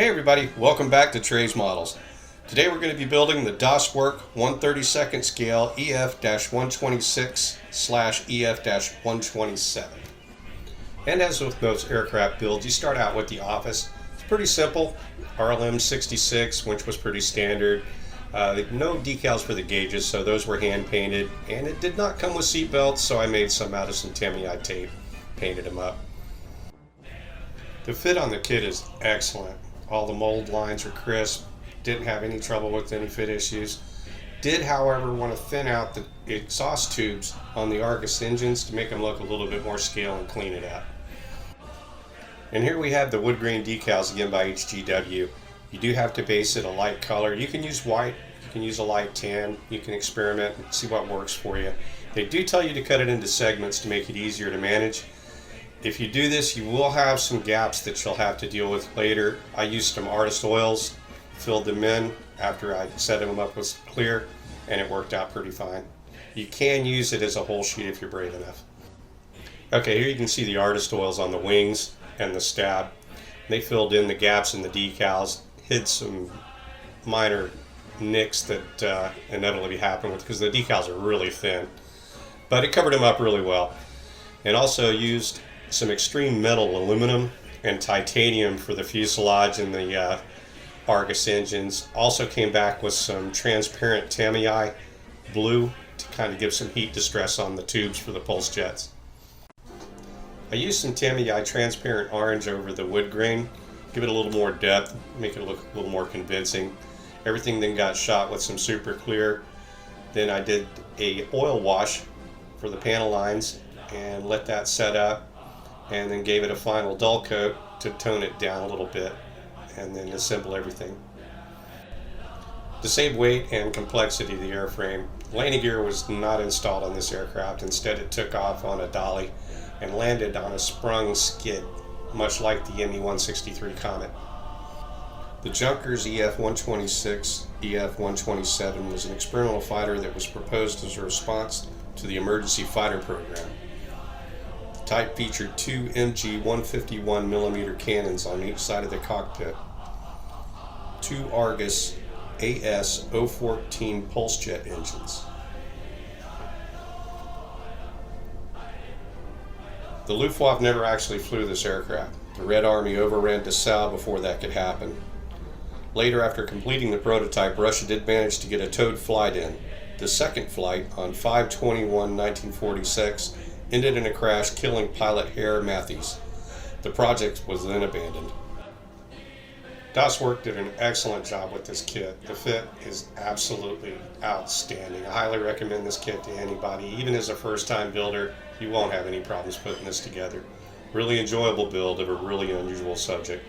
Hey everybody, welcome back to Trey's Models. Today we're going to be building the DOSWork 1/32 scale Ef-126/Ef-127. And as with most aircraft builds, you start out with the office. It's pretty simple. RLM 66, which was pretty standard. No decals for the gauges, so those were hand painted. And it did not come with seat belts, so I made some out of some Tamiya tape, painted them up. The fit on the kit is excellent. All the mold lines are crisp, didn't have any trouble with any fit issues. Did, however, want to thin out the exhaust tubes on the Argus engines to make them look a little bit more scale and clean it up. And here we have the wood grain decals again by HGW. You do have to base it a light color. You can use white, you can use a light tan, you can experiment and see what works for you. They do tell you to cut it into segments to make it easier to manage. If you do this, you will have some gaps that you'll have to deal with later. I used some artist oils, filled them in after I set them up with clear, and it worked out pretty fine. You can use it as a whole sheet if you're brave enough. Okay, here you can see the artist oils on the wings and the stab. They filled in the gaps in the decals, hid some minor nicks that inevitably happen with because the decals are really thin. But it covered them up really well. And also used some extreme metal aluminum and titanium for the fuselage and the Argus engines. Also came back with some transparent Tamiya blue to kind of give some heat distress on the tubes for the pulse jets. I used some Tamiya transparent orange over the wood grain, give it a little more depth, make it look a little more convincing. Everything then got shot with some super clear. Then I did a oil wash for the panel lines and let that set up, and then gave it a final dull coat to tone it down a little bit, and then assemble everything. To save weight and complexity of the airframe, landing gear was not installed on this aircraft. Instead, it took off on a dolly and landed on a sprung skid, much like the ME-163 Comet. The Junkers Ef-126, Ef-127 was an experimental fighter that was proposed as a response to the emergency fighter program. The type featured two MG 151mm cannons on each side of the cockpit, two Argus AS-014 pulse jet engines. The Luftwaffe never actually flew this aircraft. The Red Army overran Dessau before that could happen. Later, after completing the prototype, Russia did manage to get a towed flight in. The second flight, on 5/21/1946, ended in a crash, killing pilot Herr Matthews. The project was then abandoned. DOSWork did an excellent job with this kit. The fit is absolutely outstanding. I highly recommend this kit to anybody. Even as a first-time builder, you won't have any problems putting this together. Really enjoyable build of a really unusual subject.